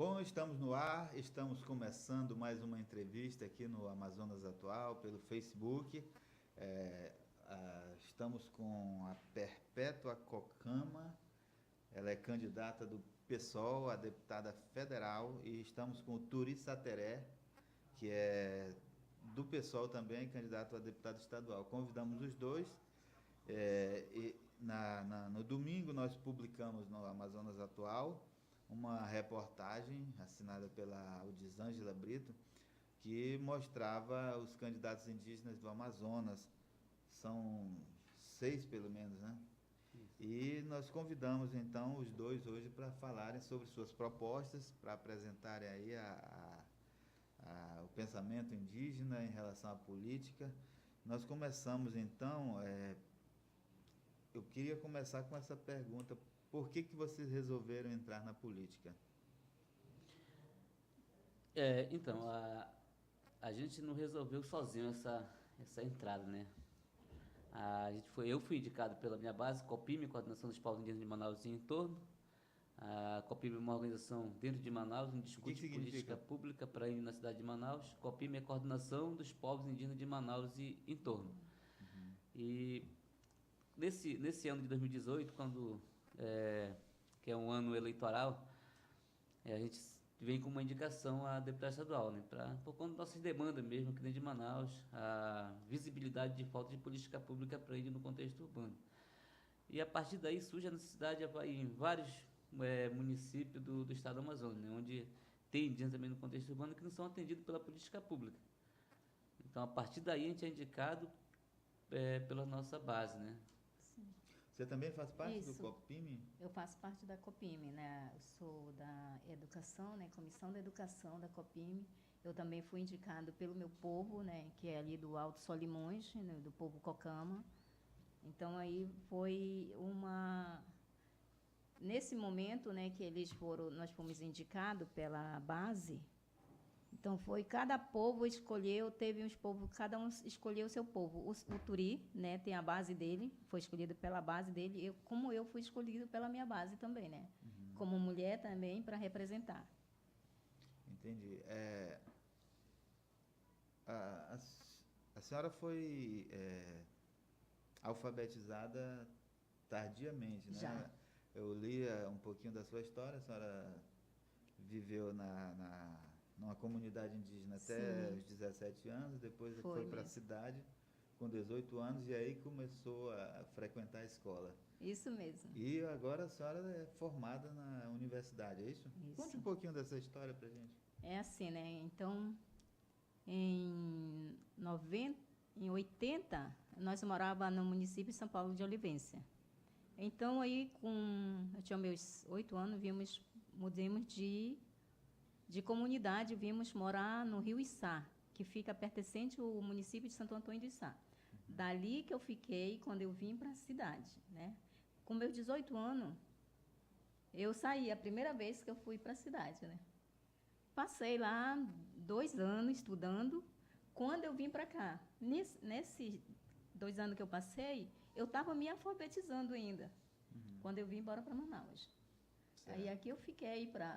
Bom, estamos no ar, estamos começando mais uma entrevista aqui no Amazonas Atual, pelo Facebook. Estamos com a Perpétua Cocama, ela é candidata do PSOL a deputada federal, e estamos com o Turi Sateré, que é do PSOL também, candidato a deputado estadual. Convidamos os dois. No domingo nós publicamos no Amazonas Atual uma reportagem assinada pela Aldisângela Brito, que mostrava os candidatos indígenas do Amazonas. São 6 pelo menos, né? E nós convidamos então os dois hoje para falarem sobre suas propostas, para apresentarem aí o pensamento indígena em relação à política. Nós começamos então, eu queria começar com essa pergunta: por que vocês resolveram entrar na política? Então, a gente não resolveu sozinho essa entrada, né? Eu fui indicado pela minha base, COPIME, Coordenação dos Povos Indígenas de Manaus e Entorno. A COPIME é uma organização dentro de Manaus, onde discute política pública para ir na cidade de Manaus. COPIME é Coordenação dos Povos Indígenas de Manaus e Entorno. Uhum. E nesse ano de 2018, que é um ano eleitoral, a gente vem com uma indicação à deputada estadual, né, por conta das nossas demandas mesmo aqui dentro de Manaus, a visibilidade de falta de política pública para ele no contexto urbano. E a partir daí surge a necessidade em vários municípios do estado do Amazonas, né, onde tem indígenas também no contexto urbano que não são atendidos pela política pública. Então, a partir daí, a gente é indicado pela nossa base, né? Sim. Você também faz parte Isso. do COPIME? Eu faço parte da COPIME, né? Eu sou da Educação, né? Comissão da Educação da COPIME. Eu também fui indicado pelo meu povo, né? Que é ali do Alto Solimões, né? Do povo Cocama. Então, aí foi nesse momento, né? Que nós fomos indicados pela base. Então, cada povo escolheu, teve uns povos, cada um escolheu o seu povo. O Turi, né, tem a base dele, foi escolhido pela base dele, como eu fui escolhido pela minha base também, né? Uhum. Como mulher também, para representar. Entendi. A senhora foi alfabetizada tardiamente, né? Já. Eu li um pouquinho da sua história. A senhora viveu numa comunidade indígena até Sim. os 17 anos, depois foi para a cidade com 18 anos, e aí começou a frequentar a escola. Isso mesmo. E agora a senhora é formada na universidade, é isso? Isso. Conte um pouquinho dessa história para a gente. É assim, né? Então, em 80, nós morávamos no município de São Paulo de Olivência. Então, aí, eu tinha meus 8 anos, mudamos de comunidade, vimos morar no Rio Içá, que fica pertencente ao município de Santo Antônio do Içá. Uhum. Dali que eu fiquei quando eu vim para a cidade, né? Com meus 18 anos, eu saí, a primeira vez que eu fui para a cidade, né? Passei lá 2 anos estudando. Quando eu vim para cá, nesses 2 anos que eu passei, eu estava me alfabetizando ainda, quando eu vim embora para Manaus. Certo. Aí aqui eu fiquei para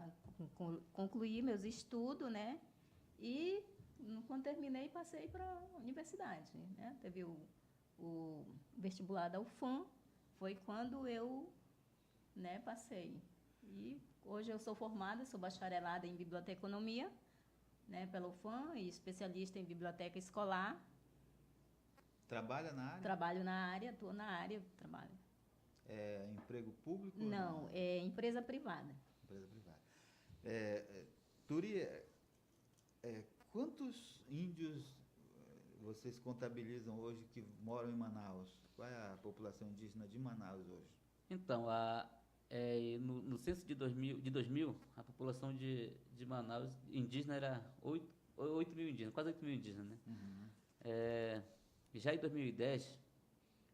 concluir meus estudos, né? E quando terminei, passei para a universidade, né? Teve o vestibular da UFAM, foi quando eu, né, passei. E hoje eu sou formada, sou bacharelada em biblioteconomia, né, pela UFAM, e especialista em biblioteca escolar. Trabalha na área? Trabalho na área, estou na área, trabalho. É emprego público? Não, é empresa privada. Empresa privada. Turi, quantos índios vocês contabilizam hoje que moram em Manaus? Qual é a população indígena de Manaus hoje? Então, no censo de 2000, a população de Manaus indígena era 8 mil indígenas, quase 8 mil indígenas, né? Uhum. Já em 2010,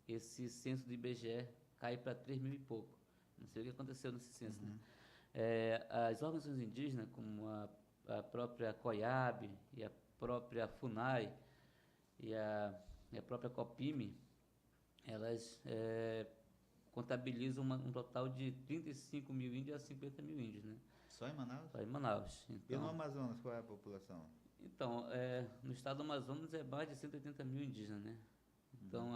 esse censo do IBGE cai para 3 mil e pouco. Não sei o que aconteceu nesse censo, né? As organizações indígenas, como a própria COIAB e a própria FUNAI e a própria COPIME, elas contabiliza um total de 35 mil índios a 50 mil índios, né? Só em Manaus? Só em Manaus. E Então, no Amazonas, qual é a população? então no estado do Amazonas é mais de 180 mil indígenas, né? Então,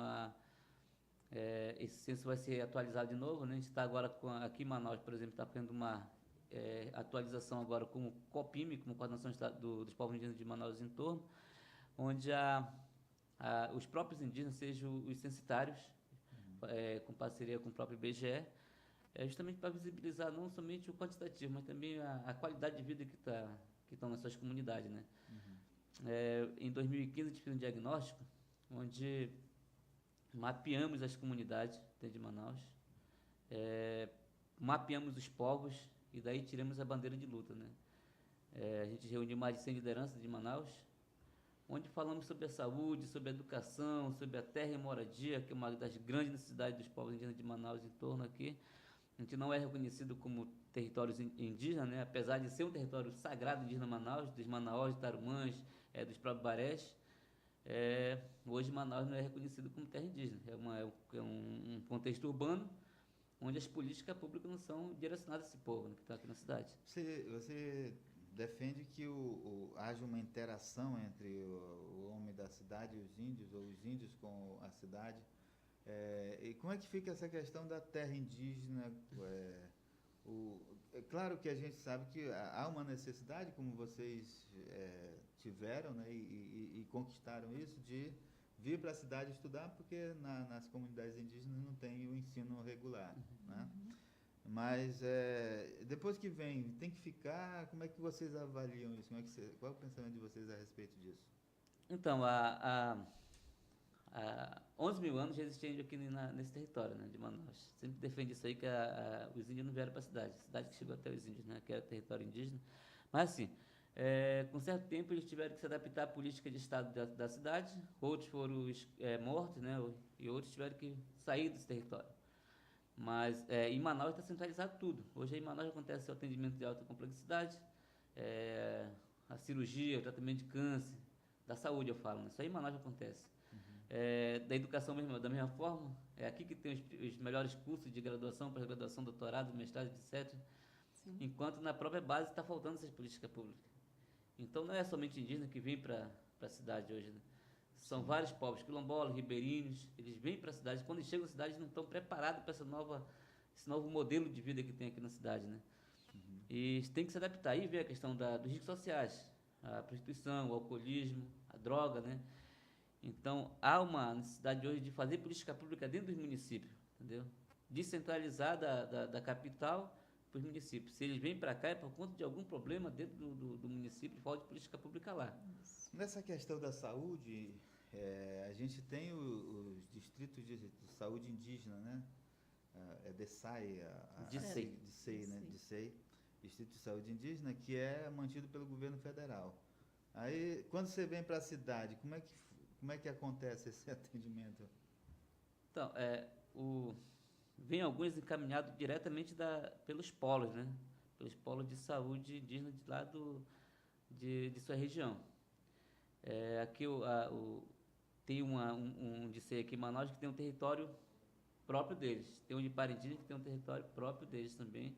esse censo vai ser atualizado de novo, né? A gente está agora, aqui em Manaus, por exemplo, está tendo uma atualização agora com o COPIME, como Coordenação dos Povos Indígenas de Manaus e entorno, onde os próprios indígenas, sejam os censitários, com parceria com o próprio IBGE, justamente para visibilizar não somente o quantitativo, mas também a qualidade de vida que estão nas suas comunidades, né? Em 2015, a gente fez um diagnóstico, onde mapeamos as comunidades dentro de Manaus, mapeamos os povos e daí tiramos a bandeira de luta, né? A gente reuniu mais de 100 lideranças de Manaus, onde falamos sobre a saúde, sobre a educação, sobre a terra e moradia, que é uma das grandes necessidades dos povos indígenas de Manaus e em torno aqui. A gente não é reconhecido como territórios indígenas, né? Apesar de ser um território sagrado indígena Manaus, dos Manaós, Tarumãs, dos próprios Barés. Hoje Manaus não é reconhecido como terra indígena. É um contexto urbano, onde as políticas públicas não são direcionadas a esse povo, né, que está aqui na cidade. Você defende que haja uma interação entre o homem da cidade e os índios, ou os índios com a cidade. E como é que fica essa questão da terra indígena? É claro que a gente sabe que há uma necessidade, como vocês tiveram, né, e conquistaram isso, de vir para a cidade estudar, porque nas comunidades indígenas não tem o ensino regular, né? Mas depois que vem, tem que ficar. Como é que vocês avaliam isso? Qual é o pensamento de vocês a respeito disso? Então, há 11 mil anos já existia índio aqui nesse território, né, de Manaus. Sempre defendi isso aí, que os índios não vieram para a cidade que chegou até os índios, né, que era território indígena. Mas assim, com certo tempo eles tiveram que se adaptar à política de estado da cidade, outros foram mortos, né, e outros tiveram que sair desse território. Mas em Manaus está centralizado tudo. Hoje em Manaus acontece o atendimento de alta complexidade, a cirurgia, o tratamento de câncer, da saúde eu falo, né? Isso aí em Manaus acontece. Da educação mesmo, da mesma forma, é aqui que tem os melhores cursos de graduação, pós-graduação, doutorado, mestrado, etc. Sim. Enquanto na própria base está faltando essas políticas públicas. Então não é somente indígena que vem para a cidade hoje, né? São vários povos, quilombolas, ribeirinhos, eles vêm para a cidade. Quando eles chegam à cidade, não estão preparados para esse novo modelo de vida que tem aqui na cidade, né? E tem que se adaptar. Aí vem a questão dos riscos sociais, a prostituição, o alcoolismo, a droga, né? Então, há uma necessidade hoje de fazer política pública dentro dos municípios, entendeu? Descentralizar da capital para os municípios. Se eles vêm para cá é por conta de algum problema dentro do município, falta de política pública lá. Nessa questão da saúde, a gente tem os distritos de saúde indígena, né? DESAI, DICEI, né? DICEI, Distrito de Saúde Indígena, que é mantido pelo governo federal. Aí, quando você vem para a cidade, como é que acontece esse atendimento? Então, vem alguns encaminhados diretamente pelos polos, né? Pelos polos de saúde indígena de lá de sua região. Aqui tem um DICEI aqui em Manaus que tem um território próprio deles. Tem um de Parintins que tem um território próprio deles também.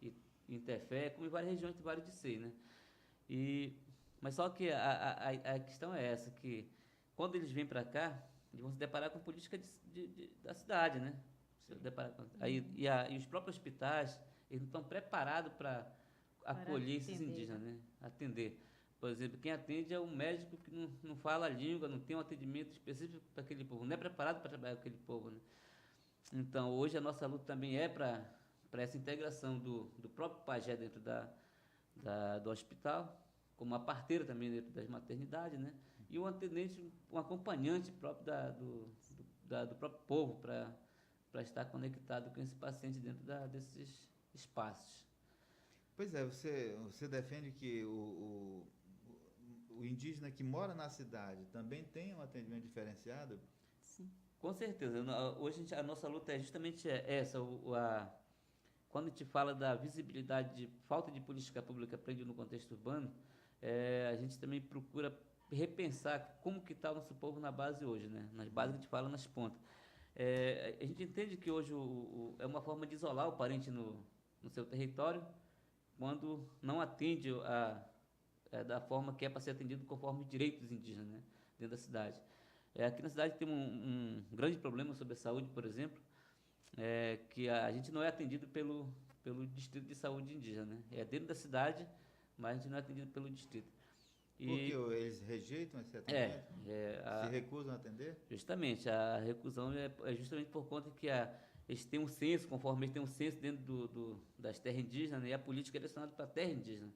E Interfé, como em várias regiões tem vários DICEI, né? Mas só que a questão é essa, que quando eles vêm para cá, eles vão se deparar com política da cidade, né? E os próprios hospitais, eles não estão preparados para acolher esses indígenas, né? Atender. Por exemplo, quem atende é um médico que não fala a língua, não tem um atendimento específico para aquele povo, não é preparado para trabalhar com aquele povo, né? Então, hoje a nossa luta também é para essa integração do próprio pajé dentro do hospital, como uma parteira também dentro das maternidades, né? E um atendente, um acompanhante próprio do próprio povo para estar conectado com esse paciente dentro desses espaços. Pois é, você defende que o indígena que mora na cidade também tem um atendimento diferenciado? Sim. Com certeza. Hoje a nossa luta é justamente essa. Quando a gente fala da visibilidade de falta de política pública aprendida no contexto urbano, a gente também procura repensar como que está o nosso povo na base hoje, né? Nas bases que a gente fala nas pontas. A gente entende que hoje é uma forma de isolar o parente no seu território, quando não atende da forma que é para ser atendido conforme os direitos dos indígenas, né, dentro da cidade. Aqui na cidade tem um grande problema sobre a saúde, por exemplo, que a gente não é atendido pelo Distrito de Saúde Indígena, né? É dentro da cidade, mas a gente não é atendido pelo distrito. Porque eles rejeitam esse atendimento? Se recusam a atender? Justamente, a recusão é justamente por conta que eles têm um censo, conforme eles têm um censo dentro das terras indígenas, né? E a política é direcionada para a terra indígena,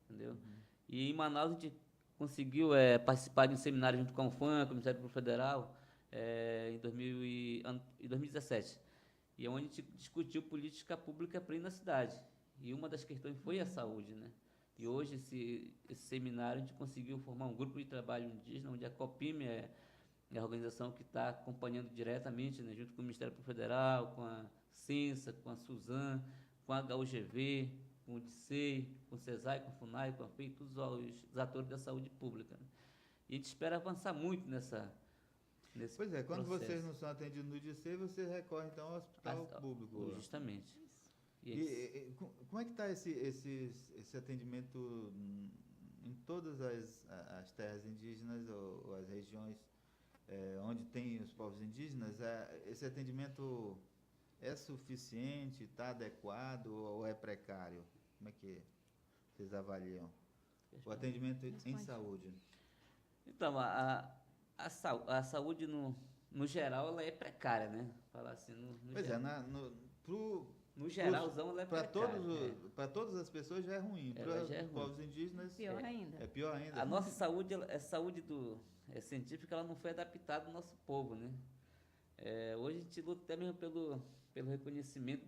entendeu? E em Manaus a gente conseguiu participar de um seminário junto com a UFAM, com o Ministério Público Federal, em 2017, e onde a gente discutiu política pública para ir na cidade. E uma das questões foi a saúde, né? E hoje, esse seminário, a gente conseguiu formar um grupo de trabalho indígena, onde a COPIME é a organização que está acompanhando diretamente, né, junto com o Ministério Público Federal, com a CENSA, com a SUSAN, com a HUGV, com o DICEI, com o CESAI, com a FUNAI, com a FEI, todos os atores da saúde pública, né? E a gente espera avançar muito nesse Pois é, quando processo. vocês não são atendidos no DICEI, você recorre, então, ao hospital público. Justamente. E como é que está esse atendimento em todas as terras indígenas ou as regiões onde tem os povos indígenas? Esse atendimento é suficiente, está adequado ou é precário? Como é que vocês avaliam o atendimento em saúde? Então, a saúde, no geral, ela é precária, né? Falar assim, pois geral. No geralzão, ela é precária. Para todas as pessoas já é ruim. Para os povos indígenas é pior ainda. A nossa saúde, saúde científica, ela não foi adaptada ao nosso povo, né? Hoje a gente luta até mesmo pelo reconhecimento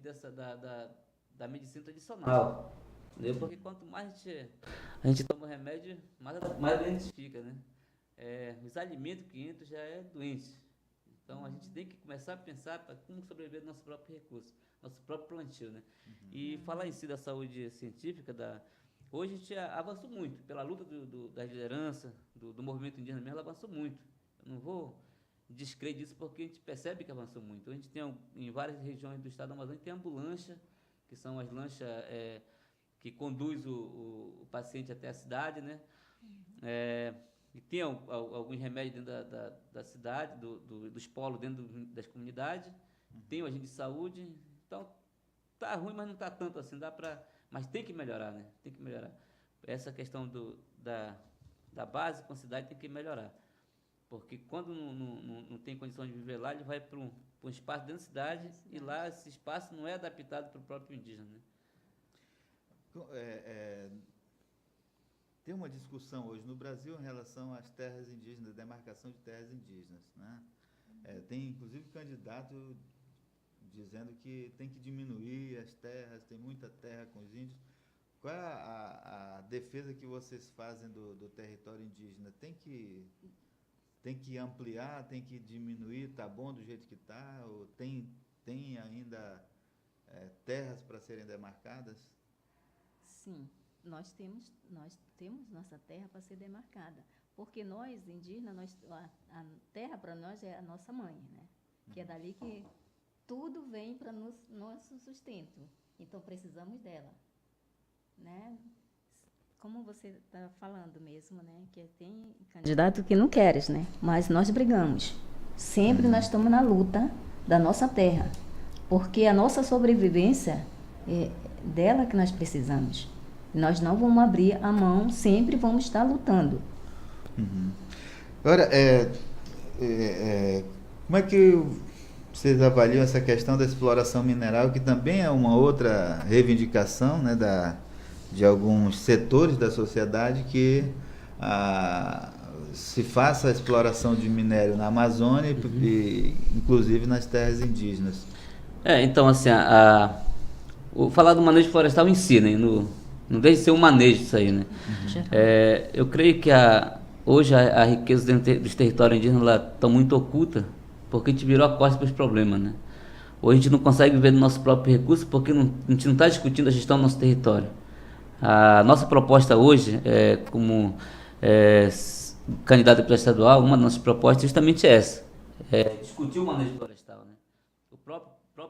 da medicina tradicional. Entendeu? Porque quanto mais a gente toma remédio, mais doente fica, né? Os alimentos que entram já é doente. Então, a gente tem que começar a pensar para como sobreviver do nosso próprio recurso, nosso próprio plantio, né? E falar em si da saúde científica, hoje a gente avançou muito, pela luta da liderança, do movimento indígena mesmo, ela avançou muito. Eu não vou descrer disso porque a gente percebe que avançou muito. A gente tem, em várias regiões do estado do Amazonas, tem ambulância, que são as lanchas que conduz o paciente até a cidade, né? E tem alguns remédios dentro da cidade, dos polos dentro das comunidades, tem o agente de saúde, então tá ruim, mas não tá tanto assim, mas tem que melhorar, né? Tem que melhorar. Essa questão da base com a cidade tem que melhorar, porque quando não tem condição de viver lá, ele vai para um espaço dentro da cidade, e lá esse espaço não é adaptado para o próprio indígena, né? Tem uma discussão hoje no Brasil em relação às terras indígenas, demarcação de terras indígenas, né? Tem, inclusive, candidato dizendo que tem que diminuir as terras, tem muita terra com os índios. Qual é a defesa que vocês fazem do território indígena? Tem que ampliar, tem que diminuir, está bom do jeito que está? Ou tem ainda terras para serem demarcadas? Sim. Nós temos nossa terra para ser demarcada, porque nós, indígenas, a terra para nós é a nossa mãe, né? Que é dali que tudo vem para nosso sustento, então precisamos dela, né? Como você está falando mesmo, né? Que tem candidato que não queres, né? Mas nós brigamos, sempre nós estamos na luta da nossa terra, porque a nossa sobrevivência é dela que nós precisamos. Nós não vamos abrir a mão, sempre vamos estar lutando. Agora, como é que vocês avaliam essa questão da exploração mineral, que também é uma outra reivindicação, né, de alguns setores da sociedade, que se faça a exploração de minério na Amazônia e inclusive nas terras indígenas? Então, assim, falar do manejo florestal em si, né, não deixa de ser um manejo isso aí, né? Eu creio que hoje a riqueza dos territórios indígenas está muito oculta, porque a gente virou a costa para os problemas, né? Hoje a gente não consegue viver do nosso próprio recurso porque a gente não está discutindo a gestão do nosso território. A nossa proposta hoje, como candidato a deputado estadual, uma das nossas propostas é justamente essa, discutir o manejo florestal, né?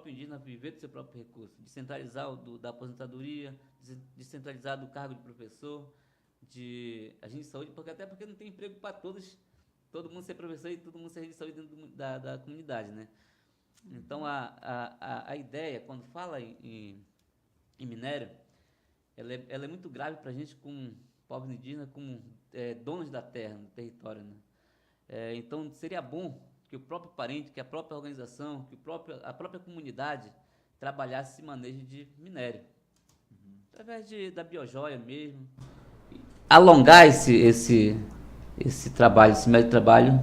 próprio indígena viver do seu próprio recurso, descentralizar da aposentadoria, descentralizar do cargo de professor, de agente de saúde, até porque não tem emprego para todos, todo mundo ser professor e todo mundo ser agente de saúde dentro da comunidade, né? Então, a ideia, quando fala em minério, ela é muito grave para a gente, como povos indígenas, como donos da terra, do território, né? Então, seria bom que o próprio parente, que a própria organização, que a própria comunidade trabalhasse esse manejo de minério. Através da biojoia mesmo. Alongar esse trabalho, esse método de trabalho,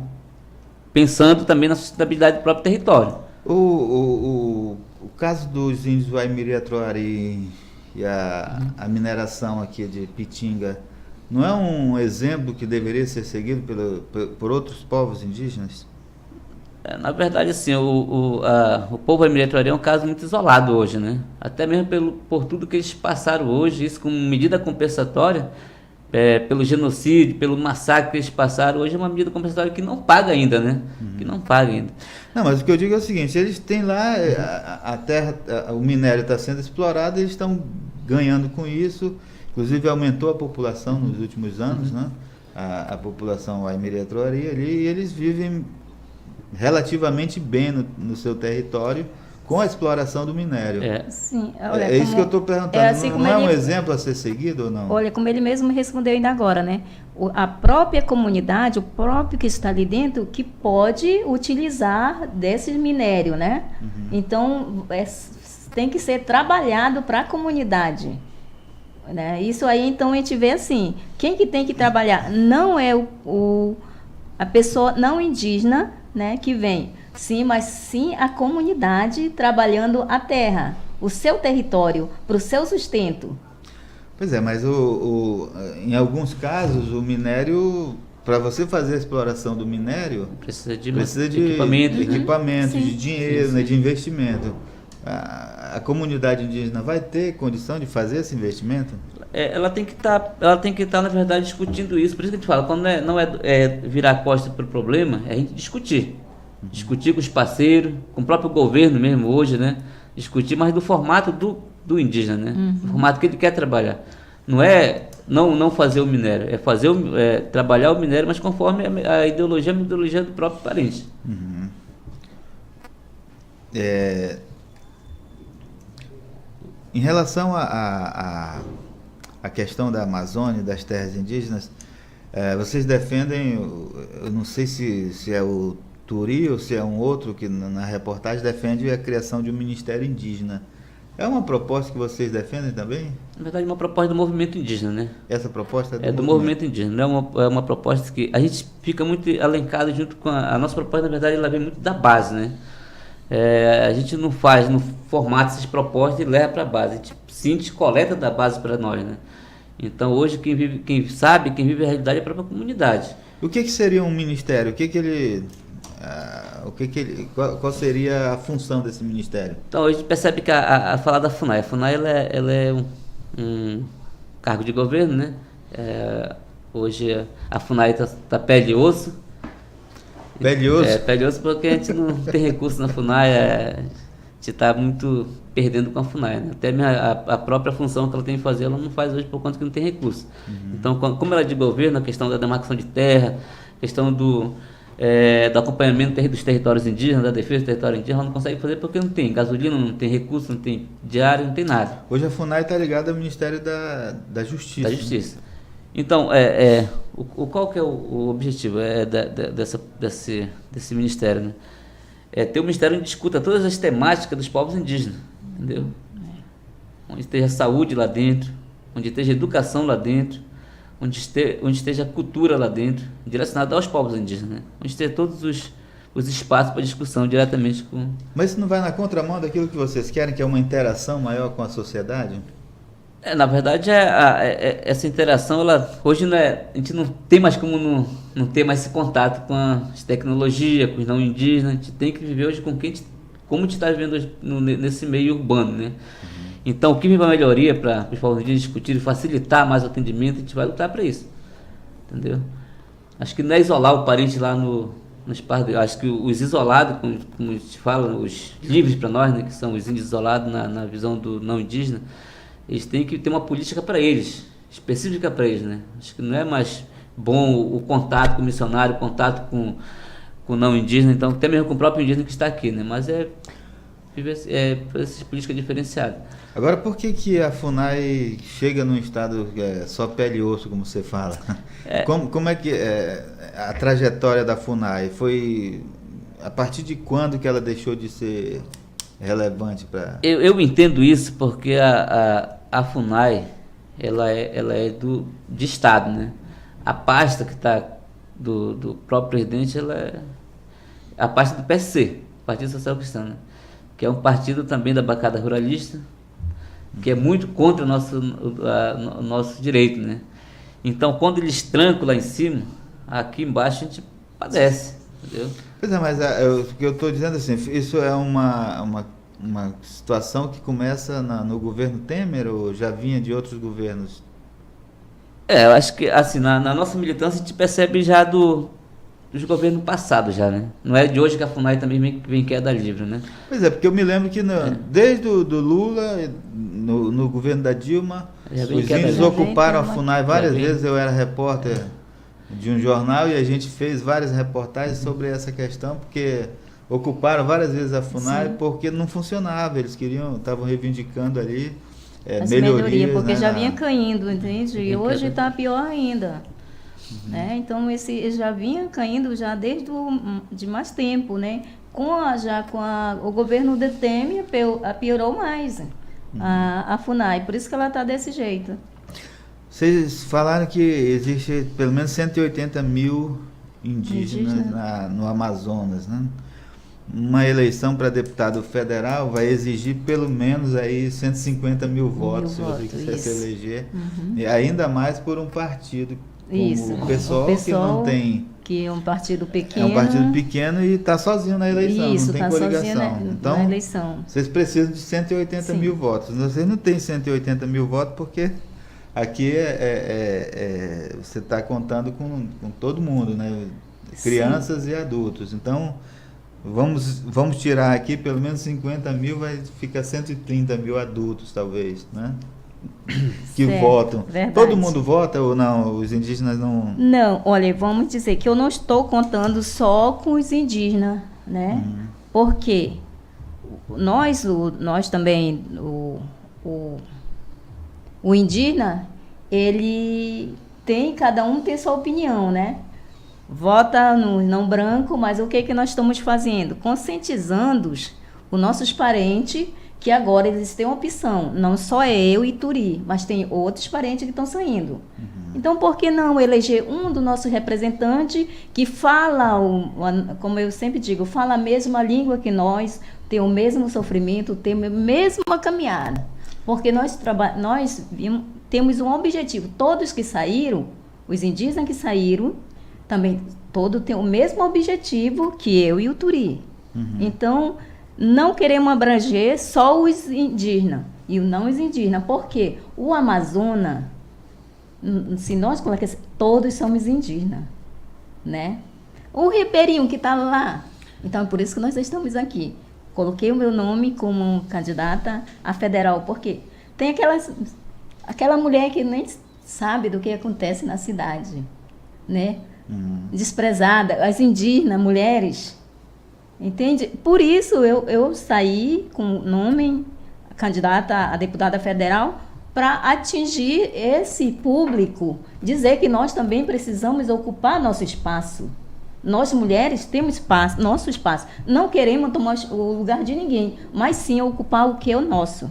pensando também na sustentabilidade do próprio território. O caso dos índios Waimiri-Atuari e a mineração aqui de Pitinga, não é um exemplo que deveria ser seguido por outros povos indígenas? Na verdade, assim, o povo Waimiri-Atuari é um caso muito isolado hoje, né? Até mesmo por tudo que eles passaram hoje, isso como medida compensatória, pelo genocídio, pelo massacre que eles passaram, hoje é uma medida compensatória que não paga ainda, né? Que não paga ainda. Não, mas o que eu digo é o seguinte, eles têm lá, a terra, o minério está sendo explorado, eles estão ganhando com isso, inclusive aumentou a população nos últimos anos, né? A população Waimiri-Atuari ali, e eles vivem relativamente bem no seu território com a exploração do minério. Sim, olha, é isso que eu estou perguntando. Assim, não é um exemplo a ser seguido ou não? Olha, como ele mesmo respondeu ainda agora, né? A própria comunidade, o próprio que está ali dentro, que pode utilizar desse minério, né? Então, tem que ser trabalhado para a comunidade. Né? Isso aí, então, a gente vê assim, quem que tem que trabalhar? Não é a pessoa não indígena, né, que vem, sim, mas sim a comunidade trabalhando a terra, o seu território, para o seu sustento. Pois é, mas em alguns casos o minério, para você fazer a exploração do minério, precisa de equipamento, Sim. de dinheiro, Sim. Né, de investimento. A comunidade indígena vai ter condição de fazer esse investimento? Ela tem que estar, na verdade, discutindo isso. Por isso que a gente fala, quando não é virar a costa para o problema, é a gente discutir. Discutir com os parceiros, com o próprio governo mesmo hoje, né? Discutir, mas do formato do indígena, né? Do formato que ele quer trabalhar. Não é não fazer o minério, é trabalhar o minério, mas conforme a ideologia do próprio parente. Em relação a questão da Amazônia, das terras indígenas, vocês defendem, eu não sei se é o Turi ou se é um outro que na reportagem defende a criação de um Ministério Indígena. É uma proposta que vocês defendem também? Na verdade, é uma proposta do movimento indígena, né? Essa proposta é do movimento indígena. É uma proposta que a gente fica muito alencado junto com a nossa proposta, na verdade, ela vem muito da base, né? A gente não formata essas propostas e leva para a base. A gente coleta da base para nós, né? Então, hoje, quem vive a realidade é a própria comunidade. O que seria um ministério? Qual seria a função desse ministério? Então, hoje a gente percebe que a falar da FUNAI. A FUNAI ela é um cargo de governo, né? Hoje a FUNAI está pé de osso. Pé de osso? Pé de osso porque a gente não tem recurso na FUNAI. A gente está muito perdendo com a FUNAI, né? Até a própria função que ela tem que fazer, ela não faz hoje por conta que não tem recurso. Então, como ela é de governo, a questão da demarcação de terra, a questão do acompanhamento dos territórios indígenas, da defesa do território indígena, ela não consegue fazer porque não tem gasolina, não tem recurso, não tem diário, não tem nada. Hoje a FUNAI está ligada ao Ministério da Justiça. Da Justiça. Né? Então, qual que é o objetivo desse ministério, né? Ter um ministério onde discuta todas as temáticas dos povos indígenas, entendeu? Onde esteja saúde lá dentro, onde esteja educação lá dentro, onde esteja a cultura lá dentro, direcionada aos povos indígenas, né? Onde esteja todos os espaços para discussão diretamente com... Mas isso não vai na contramão daquilo que vocês querem, que é uma interação maior com a sociedade? Na verdade, essa interação, hoje a gente não tem mais como não ter mais esse contato com as tecnologias, com os não indígenas. A gente tem que viver hoje como a gente está vivendo hoje nesse meio urbano, né? Então, o que vive a melhoria para os povos indígenas discutirem, facilitar mais o atendimento, a gente vai lutar para isso, entendeu? Acho que não é isolar o parente lá Acho que os isolados, como te falam, os livres para nós, né, que são os índios isolados na visão do não indígena, eles têm que ter uma política para eles, específica para eles, né? Acho que não é mais bom o contato com o missionário, o contato com o não indígena, então até mesmo com o próprio indígena que está aqui, né? Mas é essa política diferenciada. Agora, por que a FUNAI chega num estado só pele e osso, como você fala? Como é que a trajetória da FUNAI foi... A partir de quando que ela deixou de ser relevante para... Eu entendo isso porque a FUNAI, ela é de Estado, né? A pasta que está do próprio presidente, ela é a pasta do PSC, Partido Social Cristão, né? Que é um partido também da bancada ruralista, que é muito contra o nosso direito, né? Então, quando eles trancam lá em cima, aqui embaixo a gente padece, entendeu? Pois é, mas o que eu estou dizendo assim, isso é uma situação que começa no governo Temer ou já vinha de outros governos? Eu acho que assim, na nossa militância a gente percebe já dos governos passados já, né? Não é de hoje que a FUNAI também vem queda livre, né? Pois é, porque eu me lembro que desde do Lula, no governo da Dilma, os índios ocuparam a FUNAI várias vezes. Eu era repórter de um jornal e a gente fez várias reportagens sobre essa questão, porque ocuparam várias vezes a FUNAI. Sim. Porque não funcionava, eles estavam reivindicando ali melhorias, porque né, já vinha caindo, entende? E hoje está pior ainda. Né? Então, já vinha caindo já desde de mais tempo, né? O governo de Temer piorou mais a FUNAI, por isso que ela está desse jeito. Vocês falaram que existe pelo menos 180 mil indígenas no Amazonas, né? Uma eleição para deputado federal vai exigir pelo menos aí 150 mil votos, se você quiser se eleger, e ainda mais por um partido como o PSOL, que não tem... Que é um partido pequeno. É um partido pequeno e está sozinho na eleição, isso, não tem coligação. Então, na eleição. Vocês precisam de 180 mil votos. Vocês não têm 180 mil votos porque aqui você está contando com todo mundo, né? Crianças e adultos. Então, vamos tirar aqui pelo menos 50 mil, fica 130 mil adultos, talvez, né? Que votam. Verdade. Todo mundo vota ou não? Os indígenas não... Não, olha, vamos dizer que eu não estou contando só com os indígenas, né? Porque nós também, o indígena, cada um tem sua opinião, né? Vota no não branco, mas o que nós estamos fazendo? Conscientizando os nossos parentes que agora eles têm uma opção. Não só eu e Turi, mas tem outros parentes que estão saindo. Então, por que não eleger um do nosso representante que fala, como eu sempre digo, fala a mesma língua que nós, tem o mesmo sofrimento, tem a mesma caminhada. Porque nós temos um objetivo. Todos que saíram, os indígenas que saíram, também todos têm o mesmo objetivo que eu e o Turi. Então, não queremos abranger só os indígenas e não os indígenas, porque o Amazonas, se nós colocarmos, todos somos indígenas, né? O ribeirinho que está lá. Então, é por isso que nós estamos aqui. Coloquei o meu nome como candidata a federal, porque tem aquela mulher que nem sabe do que acontece na cidade, né? Desprezada, as indígenas, mulheres... Entende? Por isso eu saí com o nome candidata a deputada federal para atingir esse público, dizer que nós também precisamos ocupar nosso espaço. Nós mulheres temos espaço, nosso espaço. Não queremos tomar o lugar de ninguém, mas sim ocupar o que é o nosso.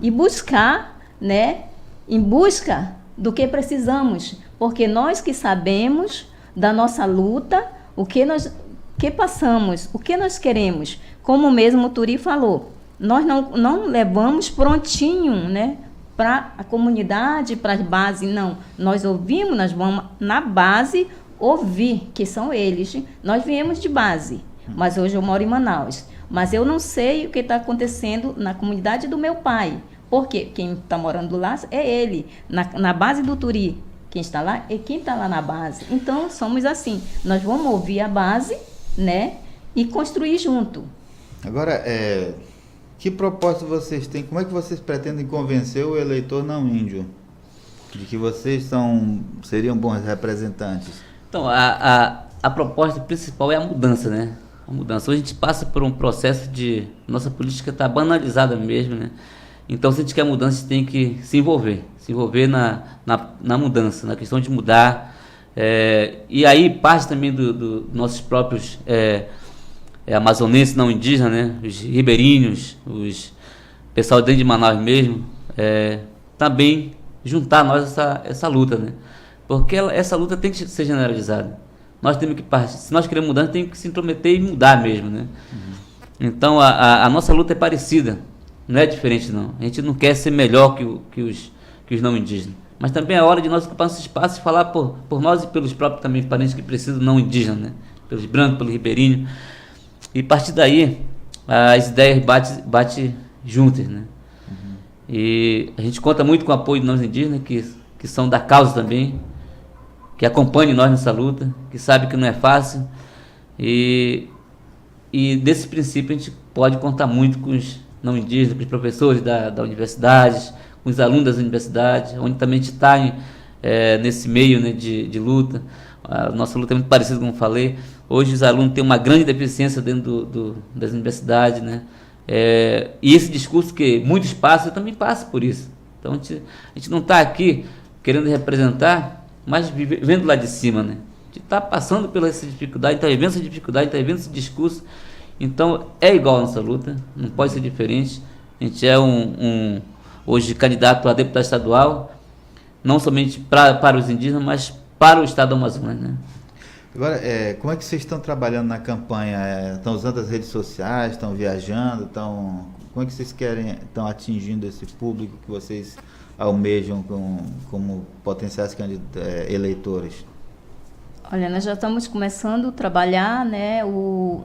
E buscar, né, em busca do que precisamos, porque nós que sabemos da nossa luta, o que passamos, o que nós queremos. Como mesmo o Turi falou, nós não levamos prontinho, né, para a comunidade, para a base, não. Nós ouvimos, nós vamos na base ouvir, que são eles. Nós viemos de base, mas hoje eu moro em Manaus. Mas eu não sei o que está acontecendo na comunidade do meu pai, porque quem está morando lá é ele, na base do Turi, quem está lá e quem está lá na base. Então, somos assim, nós vamos ouvir a base, né, e construir junto. Agora, que propósito vocês têm? Como é que vocês pretendem convencer o eleitor não índio de que vocês seriam bons representantes? Então, a proposta principal é a mudança, né? A mudança. Hoje a gente passa por um processo de... Nossa política está banalizada mesmo, né? Então, se a gente quer mudança, a gente tem que se envolver na mudança, na questão de mudar. E aí parte também dos nossos próprios amazonenses não indígenas, né? Os ribeirinhos, os pessoal dentro de Manaus mesmo, também juntar a nós essa luta, né? Porque essa luta tem que ser generalizada. Nós temos que se nós queremos mudança, temos que se intrometer e mudar mesmo, né? Então a nossa luta é parecida, não é diferente não. A gente não quer ser melhor que os não indígenas, mas também é hora de nós ocupar esse espaço e falar por nós e pelos próprios também parentes que precisam não indígenas, né? Pelos brancos, pelos ribeirinhos. E a partir daí as ideias batem juntas, né? E a gente conta muito com o apoio de nós indígenas que são da causa também, que acompanham nós nessa luta, que sabem que não é fácil. E desse princípio a gente pode contar muito com os não indígenas, com os professores da universidade, com os alunos das universidades, onde também a gente está nesse meio, né, de luta. A nossa luta é muito parecida, como falei. Hoje os alunos têm uma grande deficiência dentro das universidades, né? E esse discurso que muitos passam, eu também passo por isso. Então a gente não está aqui querendo representar, mas vivendo lá de cima, né? A gente está passando pela essa dificuldade, está vivendo essa dificuldade, está vivendo esse discurso. Então é igual a nossa luta, não pode ser diferente. A gente é hoje candidato a deputado estadual, não somente para os indígenas, mas para o estado do Amazonas, né? Agora, como é que vocês estão trabalhando na campanha? Estão usando as redes sociais, estão viajando, como é que vocês estão atingindo esse público que vocês almejam como potenciais eleitores? Olha, nós já estamos começando a trabalhar, né,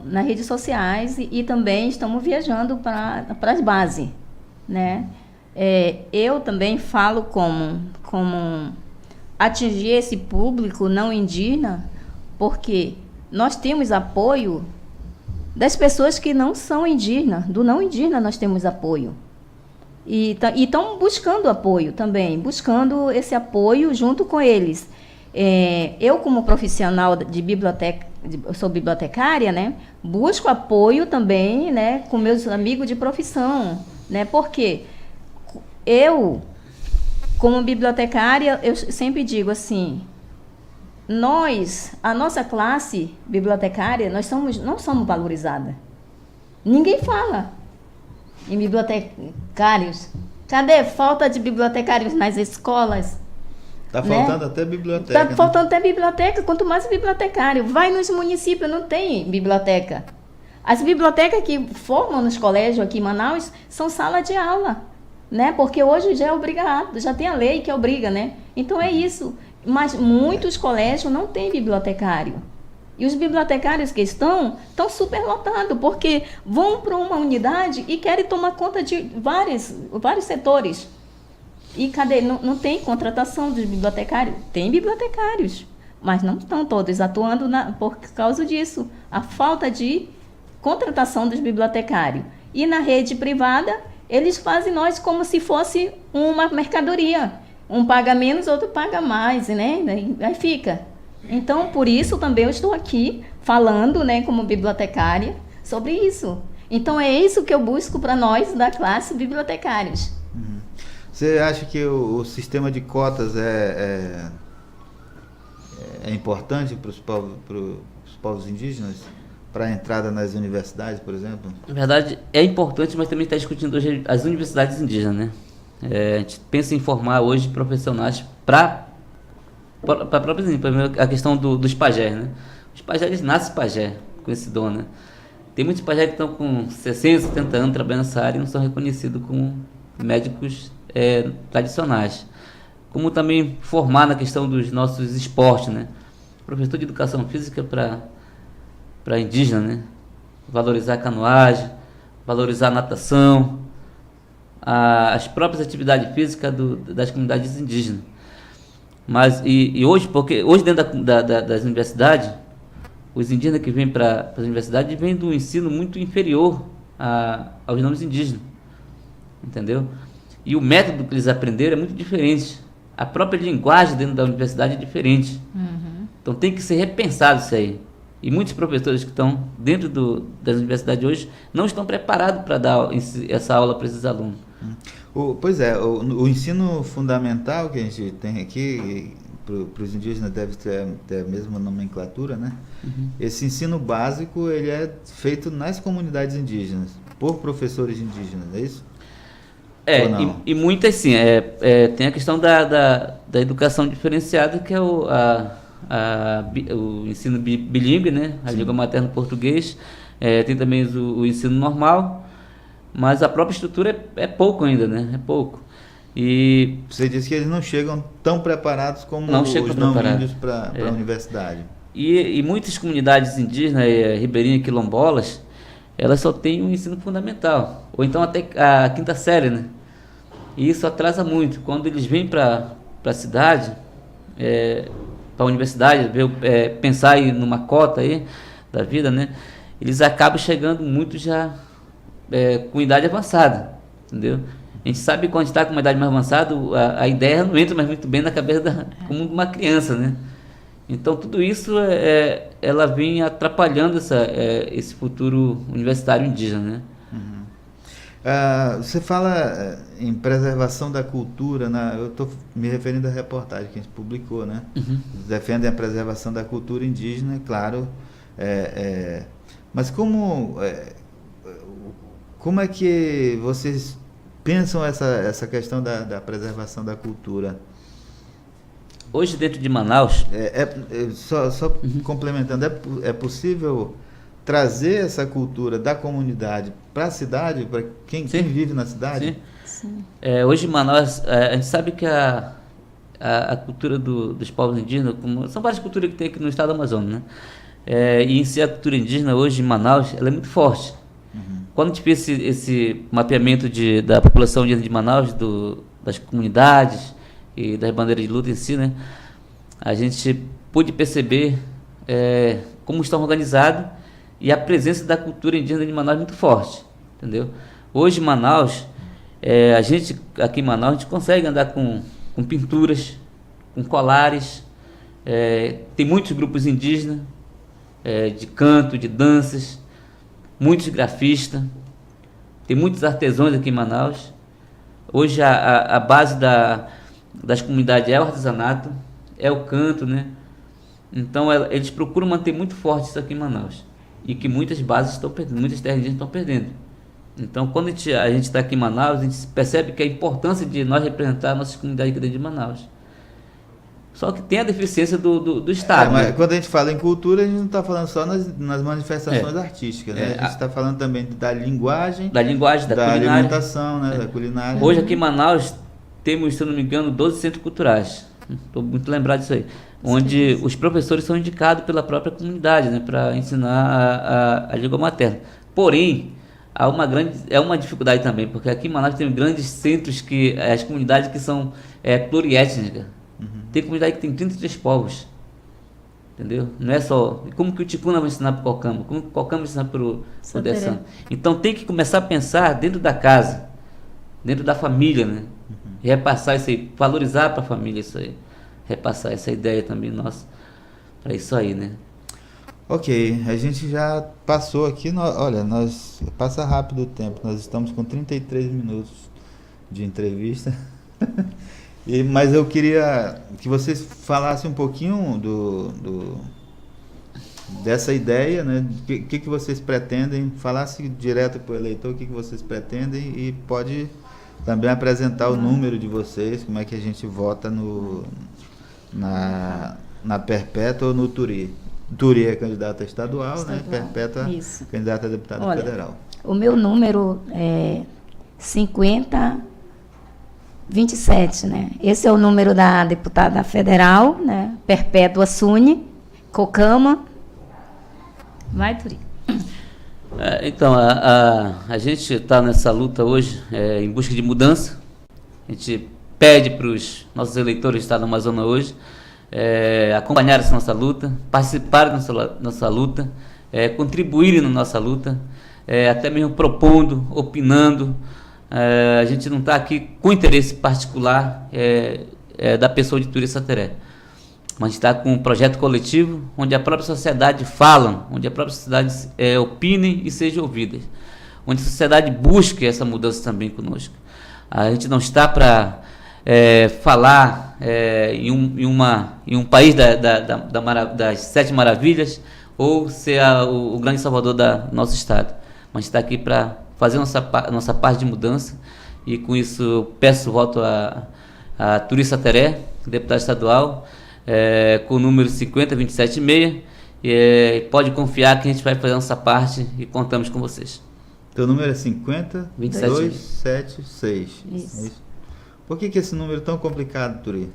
nas redes sociais e também estamos viajando para as bases, né? Eu também falo como atingir esse público não indígena, porque nós temos apoio das pessoas que não são indígenas, do não indígena nós temos apoio. E estão buscando apoio também, buscando esse apoio junto com eles. Eu, como profissional de biblioteca, eu sou bibliotecária, né, busco apoio também, né, com meus amigos de profissão, né, porque eu, como bibliotecária, eu sempre digo assim, a nossa classe bibliotecária, não somos valorizadas. Ninguém fala em bibliotecários. Cadê? Falta de bibliotecários nas escolas. Está faltando, né? Até biblioteca. Está faltando até biblioteca, quanto mais bibliotecário. Vai nos municípios, não tem biblioteca. As bibliotecas que formam nos colégios aqui em Manaus são sala de aula, né? Porque hoje já é obrigado, já tem a lei que obriga, né? Então é isso. Mas muitos colégios não têm bibliotecário. E os bibliotecários que estão superlotados, porque vão para uma unidade e querem tomar conta de vários setores. E cadê? Não tem contratação dos bibliotecários? Tem bibliotecários, mas não estão todos atuando por causa disso. A falta de contratação dos bibliotecários. E na rede privada, eles fazem nós como se fosse uma mercadoria. Um paga menos, outro paga mais, né? Aí fica. Então, por isso também eu estou aqui falando, né, como bibliotecária, sobre isso. Então, é isso que eu busco para nós da classe bibliotecários. Você acha que o sistema de cotas é importante para os povos indígenas, para a entrada nas universidades, por exemplo? Na verdade, é importante, mas também está discutindo hoje as universidades indígenas, né? A gente pensa em formar hoje profissionais para a questão dos pajés, né? Os pajés, eles nascem pajé, com esse dom, né? Tem muitos pajés que estão com 60, 70 anos trabalhando nessa área e não são reconhecidos como médicos tradicionais. Como também formar na questão dos nossos esportes, né? Professor de educação física para indígena, né? Valorizar a canoagem, valorizar a natação, as próprias atividades físicas das comunidades indígenas. Mas, e hoje, porque hoje dentro das universidades, os indígenas que vêm para as universidades vêm do ensino muito inferior aos nomes indígenas, entendeu? E o método que eles aprenderam é muito diferente. A própria linguagem dentro da universidade é diferente. Então tem que ser repensado isso aí. E muitos professores que estão dentro das universidades hoje não estão preparados para dar essa aula para esses alunos. Pois é, o ensino fundamental que a gente tem aqui, para os indígenas deve ter a mesma nomenclatura, né? Esse ensino básico, ele é feito nas comunidades indígenas, por professores indígenas, é isso? E muitas sim. Tem a questão da educação diferenciada, que é o ensino bilíngue, né? A língua materna português. Tem também o ensino normal, mas a própria estrutura é pouco ainda, né? É pouco. E você disse que eles não chegam tão preparados como os não-índios para a universidade. E muitas comunidades indígenas, ribeirinhas, quilombolas, elas só têm um ensino fundamental, ou então até a quinta série, né? E isso atrasa muito. Quando eles vêm para a cidade, para a universidade, pensar aí numa cota aí da vida, né? Eles acabam chegando muito já com idade avançada, entendeu? A gente sabe que quando a gente está com uma idade mais avançada, a ideia não entra mais muito bem na cabeça como uma criança, né? Então, tudo isso ela vem atrapalhando esse futuro universitário indígena, né? Você fala em preservação da cultura, né? Eu estou me referindo à reportagem que a gente publicou, né? Defendem a preservação da cultura indígena, claro. Mas como é que vocês pensam essa questão da preservação da cultura? Hoje, dentro de Manaus... Só complementando, é possível trazer essa cultura da comunidade para a cidade, para quem vive na cidade? Sim. Hoje, em Manaus, a gente sabe que a cultura dos povos indígenas, são várias culturas que tem aqui no estado do Amazonas, né? E em si, a cultura indígena, hoje, em Manaus, ela é muito forte. Quando a gente fez esse mapeamento da população indígena de Manaus, das comunidades e das bandeiras de luta em si, né, a gente pôde perceber como estão organizados e a presença da cultura indígena de Manaus é muito forte, entendeu? Hoje, em Manaus, aqui em Manaus, a gente consegue andar com pinturas, com colares, tem muitos grupos indígenas, de canto, de danças, muitos grafistas, tem muitos artesãos aqui em Manaus. Hoje a base das comunidades é o artesanato, é o canto, né? Então eles procuram manter muito forte isso aqui em Manaus, e que muitas bases estão perdendo, muitas terras indígenas estão perdendo. Então, quando a gente está aqui em Manaus, a gente percebe que a importância de nós representar a nossa comunidade aqui dentro de Manaus. Só que tem a deficiência do Estado. Mas né? Quando a gente fala em cultura, a gente não está falando só nas manifestações artísticas, né? A gente está falando também da linguagem, da culinária, alimentação, né? Da culinária. Hoje aqui em Manaus temos, se eu não me engano, 12 centros culturais. Estou muito lembrado disso aí. Onde os professores são indicados pela própria comunidade, né? Para ensinar a língua materna. Porém, há uma dificuldade também, porque aqui em Manaus tem grandes centros, as comunidades que são pluriétnicas. Tem comunidade que tem 33 povos, entendeu? Não é só... Como que o Ticuna vai ensinar para o Cocama? Como que o Cocama vai ensinar para o Dessã? Então tem que começar a pensar dentro da casa, dentro da família, né? E repassar isso aí, valorizar para a família isso aí. Repassar essa ideia também nossa para isso aí, né? Ok, a gente já passou aqui, passa rápido o tempo, nós estamos com 33 minutos de entrevista. Mas eu queria que vocês falassem um pouquinho dessa ideia, né? O que vocês pretendem, falasse direto para o eleitor o que vocês pretendem, e pode também apresentar o número de vocês, como é que a gente vota na Perpétua ou no Turi. Turi é candidata estadual, né? Perpétua candidata a deputada federal. O meu número é 5027, né? Esse é o número da deputada federal, né? Perpétua Sune, Cocama. Vai, Turi. Então, a gente está nessa luta hoje em busca de mudança. A gente pede para os nossos eleitores do Estado do Amazonas hoje acompanhar essa nossa luta, participar da nossa luta, contribuírem na nossa luta, até mesmo propondo, opinando. A gente não está aqui com interesse particular da pessoa de Turi Santarém, mas está com um projeto coletivo onde a própria sociedade fala, onde a própria sociedade opine e seja ouvida, onde a sociedade busque essa mudança também conosco. A gente não está para falar em um país das 7 maravilhas ou ser o grande salvador do nosso estado, mas está aqui para fazer nossa parte de mudança, e com isso peço voto a Turi Santarém, deputado estadual, com o número 50276, pode confiar que a gente vai fazer nossa parte e contamos com vocês. Teu número é 50276. Isso. Por que esse número é tão complicado, Turi?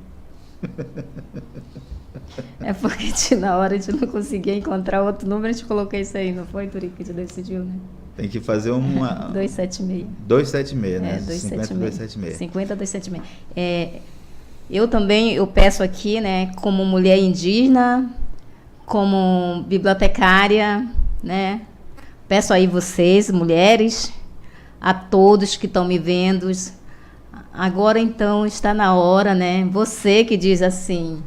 É porque na hora a gente não conseguia encontrar outro número, a gente colocou isso aí, não foi, Turi, que a gente decidiu, né? Tem que fazer uma... 276. 276, né? 276. 50276. Eu também, peço aqui, né, como mulher indígena, como bibliotecária, né, peço aí vocês, mulheres, a todos que estão me vendo, agora então está na hora, né, você que diz assim,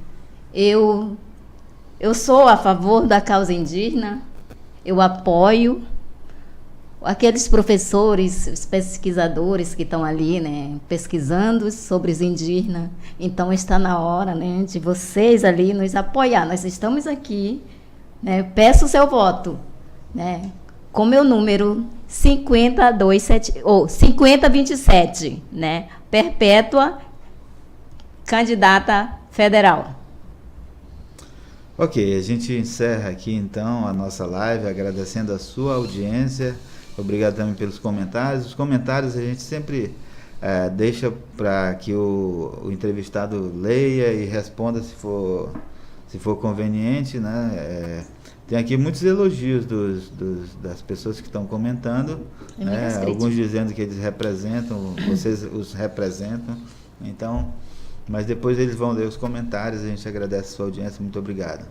eu sou a favor da causa indígena, eu apoio aqueles professores, os pesquisadores que estão ali, né, pesquisando sobre os indígenas. Então está na hora, né, de vocês ali nos apoiar. Nós estamos aqui, né, peço o seu voto, né, com meu número 5027, né, Perpétua, candidata federal. Ok, a gente encerra aqui então a nossa live, agradecendo a sua audiência. Obrigado também pelos comentários. Os comentários a gente sempre deixa para que o entrevistado leia e responda se for conveniente, né? Tem aqui muitos elogios das pessoas que estão comentando, né? Alguns dizendo que eles representam, vocês os representam. Então, mas depois eles vão ler os comentários. A gente agradece a sua audiência. Muito obrigado.